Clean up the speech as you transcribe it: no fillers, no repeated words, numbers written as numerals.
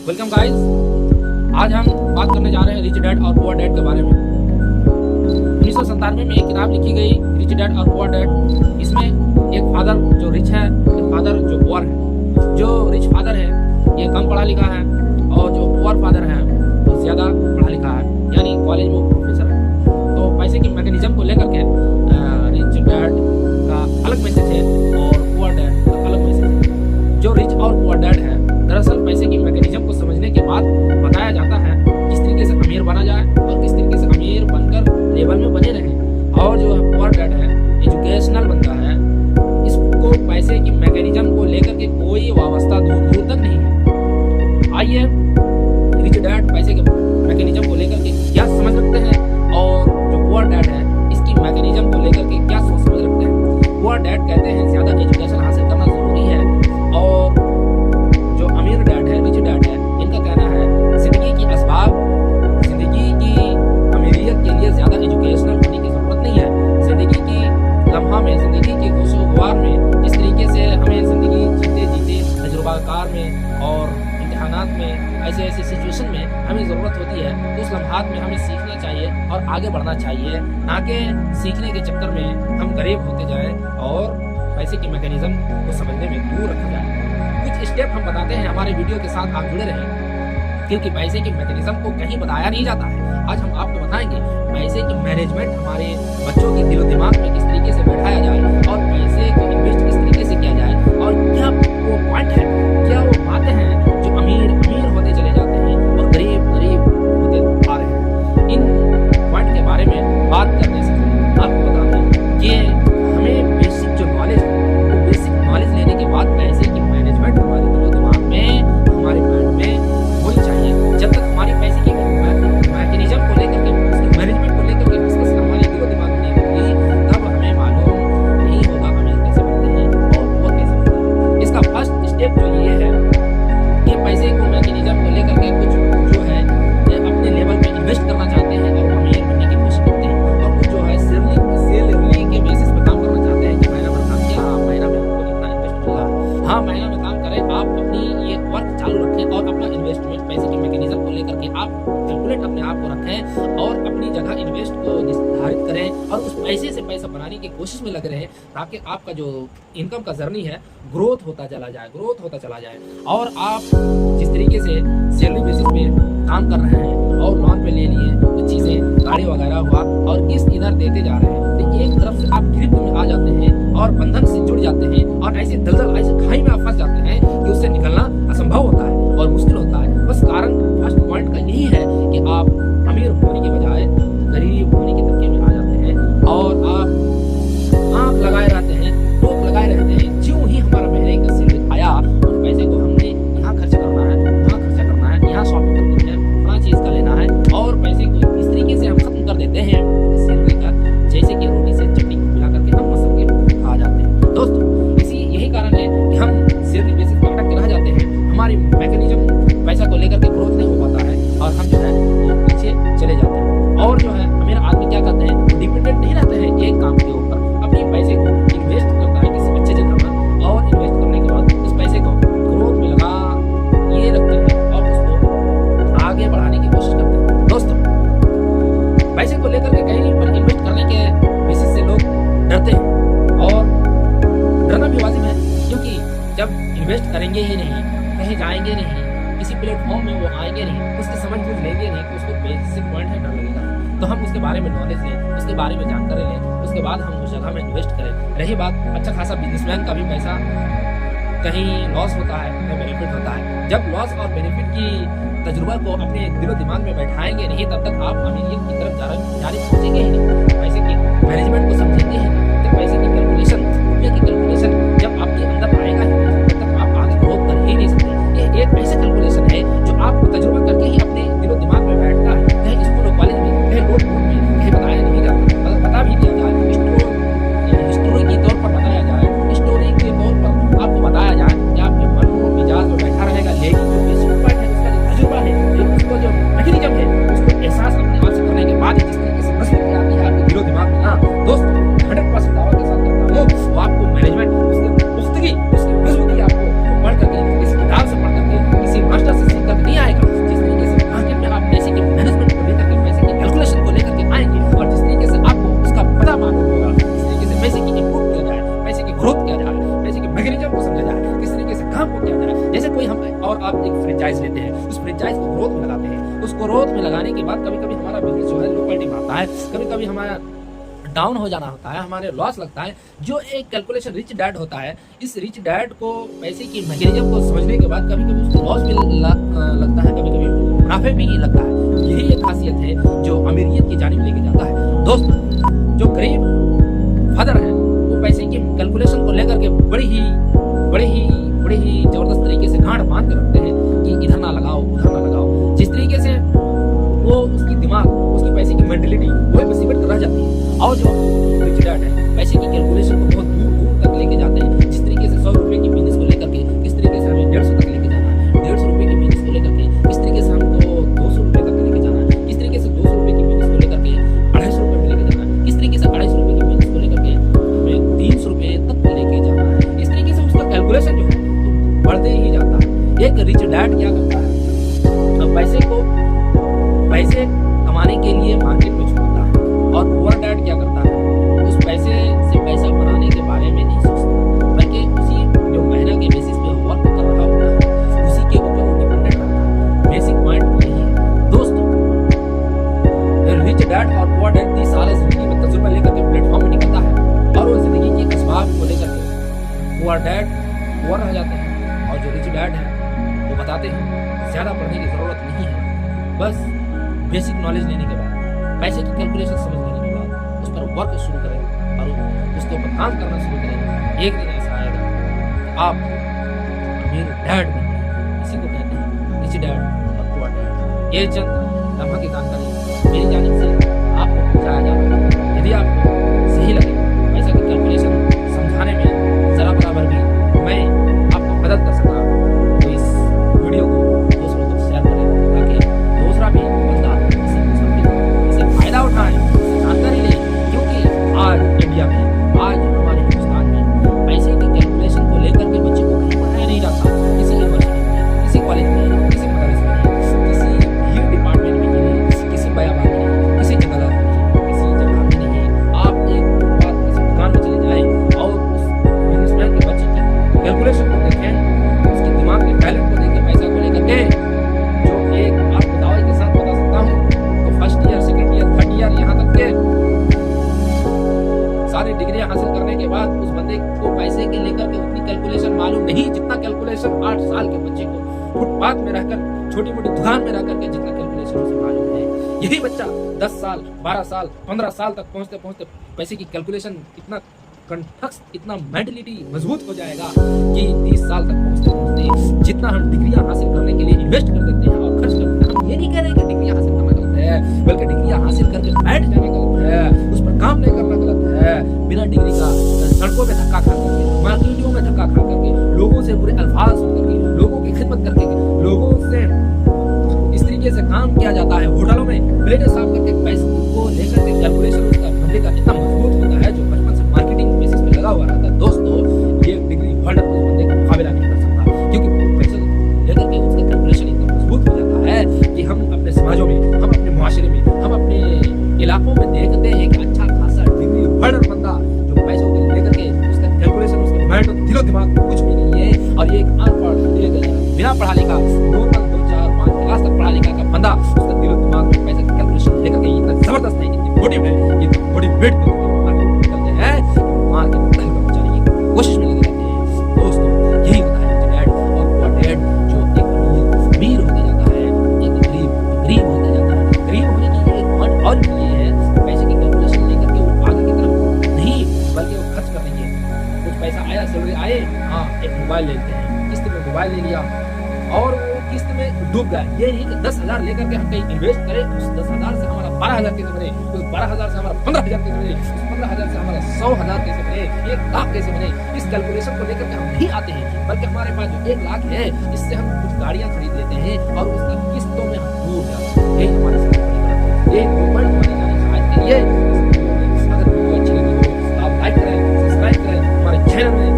Welcome guys. आज हम बात करने जा रहे हैं रिच डैड और पुअर डैड के बारे में। 1997 में एक किताब लिखी गई रिच डैड और पुअर डैड। इसमें एक फादर जो रिच है, एक फादर जो पुअर है। जो रिच फादर है ये कम पढ़ा लिखा है और जो पुअर फादर है वो ज़्यादा पढ़ा लिखा है, यानी कॉलेज में प्रोफेसर है। तो पैसे की मैकेनिज्म को लेकर के रिच डैड का अलग मैसेज है और पुअर डैड का अलग मैसेज है। जो रिच और पुअर डैड है दरअसल पैसे की मैकेनिज्म को समझने के बाद बताया जाता है किस तरीके से अमीर बना जाए और किस तरीके से अमीर बनकर लेवल में बने रहे। और जो पुअर डैड है एजुकेशनल बंदा है, इसको पैसे की मैकेनिज्म को लेकर के कोई वास्ता दूर दूर तक नहीं है। आइए रिच डैड पैसे के मैकेनिज्म को लेकर के क्या समझ रखते हैं और जो पुअर डैड है इसकी मैकेनिज्म को लेकर के क्या सोच समझ रखते हैं। पुअर डैड कहते हैं ज़्यादा एजुकेशन हासिल करना ज़रूरी है और जो अमीर डैड है, रिच डैड है, इनका कहना है ज़िंदगी की असबाब, ज़िंदगी की अमीरियत के लिए ज़्यादा एजुकेशनल होने की ज़रूरत नहीं है। ज़िंदगी की लम्हा में, ज़िंदगी के गोशोगवार में जिस तरीके से हमें ज़िंदगी जीते जीते तजुर्बाकार में और इम्तिहानात में ऐसे ऐसे सिचुएशन में हमें ज़रूरत होती है तो उस लम्हात में हमें सीखना चाहिए और आगे बढ़ना चाहिए, ना कि सीखने के चक्कर में हम गरीब होते जाएँ और पैसे की मैकेनिज्म को समझने में दूर रखा जाए। कुछ स्टेप हम बताते हैं, हमारे वीडियो के साथ आप जुड़े रहें क्योंकि पैसे की मैकेनिज्म को कहीं बताया नहीं जाता है। आज हम आपको बताएंगे पैसे की मैनेजमेंट हमारे बच्चों के दिलो दिमाग में किस तरीके से बैठाया जाए और पैसे को इन्वेस्ट किस तरीके से किया जाए और क्या वो पॉइंट है, क्या वो बातें हैं जो अमीर अमीर होते चले जाते हैं और गरीब गरीब होते आ रहे हैं। इन पॉइंट के बारे में बात करने से आपको बताते हैं कि हमें बेसिक जो नॉलेज है वो बेसिक नॉलेज लेने के बाद पैसे की मैनेजमेंट हमारे दिलो दिमाग में, हमारे माइंड में होनी चाहिए। जब तक हमारी पैसे की मैकेनिज्म को लेकर के, उसकी मैनेजमेंट को लेकर के डिस्कस हमारे दिलो दिमाग में नहीं होगी तब हमें मालूम नहीं होगा अमीर कैसे बनते हैं और वो कैसे बनते हैं। इसका फर्स्ट स्टेप जो ये है कि पैसे को मैकेनिज्म को लेकर के कुछ जो है अपने लेवल पे इन्वेस्ट करना चाहते हैं और अमीर बनने की कोशिश करते हैं और कुछ जो है सैलरी के बेसिस पे काम करना चाहते हैं कि महीना भर काम किया, महीना में हमको इतना इन्वेस्ट मिला। हाँ, महीना में काम करें, आप अपनी ये वर्क चालू रखें और अपना इन्वेस्टमेंट पैसे की मैकेनिज्म को लेकर के आप कैलकुलेट अपने आप को रखें और अपनी जगह इन्वेस्ट को निर्धारित करें और उस पैसे से पैसा बनाने की कोशिश में लगे रहें ताकि आपका जो इनकम का जर्नी है ग्रोथ होता चला जाए और आप जिस तरीके से सैलरी बेसिस पे काम कर रहे हैं और लोन पे ले लिए कुछ चीज़ें, गाड़ी वगैरह हुआ और किस्त इधर देते जा रहे हैं तो एक तरफ से आप गिरफ्त में आ जाते हैं और बंधन से जुड़ जाते हैं और ऐसे दलदल, ऐसे खाई में आप फंस जाते हैं कि उससे निकलना असंभव होता है और मुश्किल होता है। बस कारण फर्स्ट पॉइंट का यही है कि आप अमीर होने के बजाय गरीब होने के तबके में आ जाते हैं और आप आँख लगाए रहते हैं, टोक लगाए रहते हैं। ज्यों ही हमारा महीने का सैलरी आया उस पैसे को हमने यहाँ खर्च करना है, वहाँ खर्चा करना है, यहाँ शॉपिंग करनी है, वहाँ चीज़ का लेना है और पैसे को इस तरीके से हम खत्म कर देते हैं सैलरी का, जैसे कि रोटी से चटनी को मिला करके हम मसल के खा जाते हैं। दोस्तों यही कारण है कि हम सैलरी बेसिस पर अटक के रह जाते हैं, हमारी मैकेनिज्म पैसा को लेकर के ग्रोथ नहीं हो पाता है और हम जो है वो पीछे चले जाते हैं। और जो है अमीर आदमी क्या करते हैं, डिपेंडेंट नहीं रहते हैं एक काम के ऊपर, अपने पैसे को इन्वेस्ट करता है किसी अच्छे जगह पर और इन्वेस्ट करने के बाद उस पैसे को ग्रोथ में लगा ये रखते हैं और उसको आगे बढ़ाने की कोशिश करते हैं। दोस्तों पैसे को लेकर के कहीं पर इन्वेस्ट करने के बेसिस से लोग डरते हैं और डरना भी वाजिब है क्योंकि जब इन्वेस्ट करेंगे ही नहीं, कहीं जाएंगे नहीं, किसी प्लेटफॉर्म में वो आएंगे नहीं, उसकी समझ बूझ लेंगे नहीं तो उसको बेसिक पॉइंट है डर लगेगा। तो हम उसके बारे में नॉलेज लें, उसके बारे में जानकारी लें, उसके बाद हम उस जगह में इन्वेस्ट करें। रही बात अच्छा खासा बिजनेसमैन का भी पैसा कहीं लॉस होता है, कहीं बेनिफिट होता है। जब लॉस और बेनिफिट की तजुर्बा को अपने दिलो दिमाग में बैठाएंगे नहीं तब तक आप अमीरियत की तरफ जारी पहुंचेंगे ही नहीं। पैसे की मैनेजमेंट को समझेंगे ही नहीं तो पैसे की कैलकुलेशन, रुपये की कैलकुलेशन जब आपके अंदर आएगा ही नहीं तब तक आप आगे ग्रोथ कर ही नहीं सकते। ये एक ऐसा कैलकुलेशन है जो आपको तजुर्बा करके ही अपने दिलो दिमाग में बैठता है। कहीं स्कूल और कॉलेज में, कहीं नोटबुक में कहीं बताया नहीं जाता, अगर बता भी दिया जाए स्टोरी के तौर पर बताया जाए, स्टोरी के तौर पर आपको बताया जाए कि आपके मन मिजाज में बैठा रहेगा, लेकिन जो बेसिक पॉइंट है उसका जो तजुर्बा है, जो उसको जो मैकेनिज्म है उसको एहसास अपने आप से करने के बाद जिस तरीके से नस्ल की आती है आपके दिलो दिमाग में ना दोस्तों 100% दावा के साथ करता हूँ वो आपको मैनेजमेंट उसकी पुख्तगी, उसकी मजबूती आपको पढ़ करके इस किताब से पढ़ करके और आप एक फ्रेंचाइज लेते हैं, उस फ्रेंचाइज को ग्रोथ में लगाते हैं, उस ग्रोथ में लगाने के बाद कभी कभी हमारा बिजनेस जो है लोकलिटी मारता है, कभी कभी हमारा डाउन हो जाना होता है, हमारे लॉस लगता है। जो एक कैलकुलेशन रिच डैड होता है, इस रिच डैड को पैसे की मैकेनिज्म को समझने के बाद कभी कभी उसको लॉस भी लगता है, कभी कभी मुनाफे भी लगता है। यही एक खासियत है जो अमीरियत की जानिब लेके जाता है। दोस्तों, जो गरीब फादर है वो पैसे की कैलकुलेशन को लेकर के बड़ी ही जबरदस्त तरीके से गांठ बांध के रखते हैं कि इधर ना लगाओ उधर ना लगाओ। जिस तरीके से वो उसकी दिमाग, उसकी पैसे की मेंटलिटी वही मुसीबत कर रह जाती है। और जो रिच डैड है पैसे की कैलकुलेशन को बहुत दूर तक लेके जाते हैं। जिस तरीके से 100 रुपए की बिजनेस को लेकर के किस तरीके से हमें 150 तक लेके जाना है, 150 रुपए की बिजनेस को लेकर के किस तरीके से हमको 200 रुपए तक लेके जाना है, किस तरीके से 200 रुपए की बिजनेस को लेकर के 250 रुपए में लेके जाना है, किस तरीके से 250 रुपए की बिजनेस को लेकर के हमें 300 रुपए तक लेके जाना है। इस तरीके से उसका कैलकुलेशन जो है तो बढ़ते ही जाता है। एक रिच डैड क्या करता है, पैसे कमाने के लिए मार्केट में छोड़ता है, और पुअर डैड क्या करता है, उस पैसे से पैसा बनाने के बारे में नहीं सोचता, बल्कि उसी जो महीना के बेसिस पे वर्क कर रहा होता है उसी के ऊपर वो डिपेंडेंट रहता है। बेसिक पॉइंट यही है दोस्तों। रिच डैड और पुअर डैड 30 साल जिंदगी में तजुर्बा लेकर के प्लेटफॉर्म में निकलता है, और वो जिंदगी के असबाब को लेकर के पुअर डैड पुअर रह जाते हैं, और जो रिच डैड है वो बताते हैं ज्यादा पढ़ने की जरूरत नहीं है, बस बेसिक नॉलेज लेने के बाद, पैसे की कैलकुलेशन समझ लेने के बाद उस पर वर्क शुरू करें और उसके ऊपर काम करना शुरू करें। एक दिन ऐसा आएगा आप अमीर डैड बनेंगे। इसी को कहते हैं रिच डैड और पुअर डैड। ये चंद लम्हा की जानकारी मेरी जानिब से आपको पहुंचाया जाता है। यदि आपको सही लगे पैसे की कैलकुलेशन समझाने में जरा बराबर भी मैं आपको मदद कर सका तो इस वीडियो को दूसरों को शेयर करें, ताकि दूसरा भी बंदा इसे फायदा उठाए, जानकारी ले। क्योंकि आज इंडिया में, आज हमारे हिंदुस्तान में पैसे की कैलकुलेशन को लेकर के बच्चे को कहीं पढ़ाया नहीं जाता। किसी यूनिवर्सिटी में, किसी कॉलेज में, किसी मदरसे में, किसी भी डिपार्टमेंट में नहीं, किसी बयाबान में नहीं, किसी जगह में नहीं, किसी जगह में नहीं। आप एक बार किसी दुकान में चले जाएं और उस बिजनेसमैन के बच्चे की कैलकुलेशन को देखें, उसके दिमाग के टैलेंट को देखें, पैसा को लेकर के, जो एक आपको दावे के साथ बता सकता हूँ तो first year, second year, third year, यहाँ तक के सारी डिग्रियां हासिल करने के बाद उस बंदे को पैसे के लेकर के उतनी कैलकुलेशन मालूम नहीं जितना कैलकुलेशन 8 साल के बच्चे को फुटपाथ में रहकर, छोटी मोटी दुकान में रहकर के जितना कैलकुलेशन उसे मालूम है। यही बच्चा 10 साल, 12 साल, 15 साल तक पहुंचते पहुंचते पैसे की कैलकुलेशन इतना कंठस्थ, इतना मेंटलिटी मजबूत हो जाएगा कि 30 साल तक पहुंचते पहुंचते जितना हम डिग्रियां हासिल करने के लिए इन्वेस्ट कर देते हैं और खर्च करते हैं, हम ये नहीं कह रहे कि डिग्रियां हासिल करना गलत है, बल्कि डिग्रियां हासिल करके बैठ जाना गलत है, उस पर काम नहीं करना गलत है। बिना डिग्री का सड़कों में धक्का खा करके, मार्केटों में धक्का खा करके, लोगों से बुरे अल्फाज सुन करके, लोगों की खिदमत करके, लोगों से इस तरीके से काम किया जाता है, होटलों में प्लेटें साफ करके पैसे को लेकर के कैलकुलेशन उसका बंदे का इतना मजबूत होता है जो बचपन से मार्केटिंग बेसिस पे लगा हुआ रहता है। दोस्तों, ये डिग्री होल्डर उस बंदे का मुकाबला नहीं कर सकता, क्योंकि पैसे लेकर के उसका कैलकुलेशन इतना मजबूत हो जाता है कि हम अपने समाजों में, हम अपने मुआशरे में, हम अपने इलाकों में देखते हैं कि अच्छा खासा डिग्री होल्डर बंदा जो पैसों को लेकर के उसका कैलकुलेशन, उसके माइंड, दिलो दिमाग में कुछ भी नहीं है, और ये एक अनपढ़, बिना पढ़ा लिखा, 2 4 5 क्लास तक पढ़ा लिखा का बंदा उसका दिलो दिमाग में पैसे की कैलकुलेशन लेकर के इतना जबरदस्त है, इतनी मोटिव है, इतनी मोटिवेट करके मार्केट में पहुंचाने की कोशिश में लगे रहते हैं। दोस्तों, यही होता है रिच डैड और पुअर डैड, जो एक अमीर होता जाता है, एक गरीब होता जाता है। गरीब होने की एक पॉइंट और भी ये है, पैसे की कैलकुलेशन लेकर के वो आगे की तरफ नहीं, बल्कि वो खर्च कर देंगे। कुछ पैसा आया, सैलरी आए, हाँ एक मोबाइल ले लेते हैं, किस्त में मोबाइल ले लिया और वो किस्त में डूब गया। ये नहीं कि 10,000 लेकर के हम कहीं इन्वेस्ट करें, उस 10,000 से हमारा 12,000 कैसे बने, उस 12,000 से हमारा 15,000 कैसे बने, उस 15,000 से हमारा 100,000 कैसे बने, 1 लाख कैसे बने। इस कैलकुलेशन को लेकर के हम नहीं आते हैं, बल्कि हमारे पास जो 1 लाख है, इससे हम कुछ गाड़ियां खरीद लेते हैं और उसकी किस्तों में हम डूब जाते हैं। यही हमारे साथ ये मोबाइल हमारी जाने के लिए। अगर वीडियो अच्छी लगी हो तो आप लाइक करें, सब्सक्राइब करें हमारे चैनल में।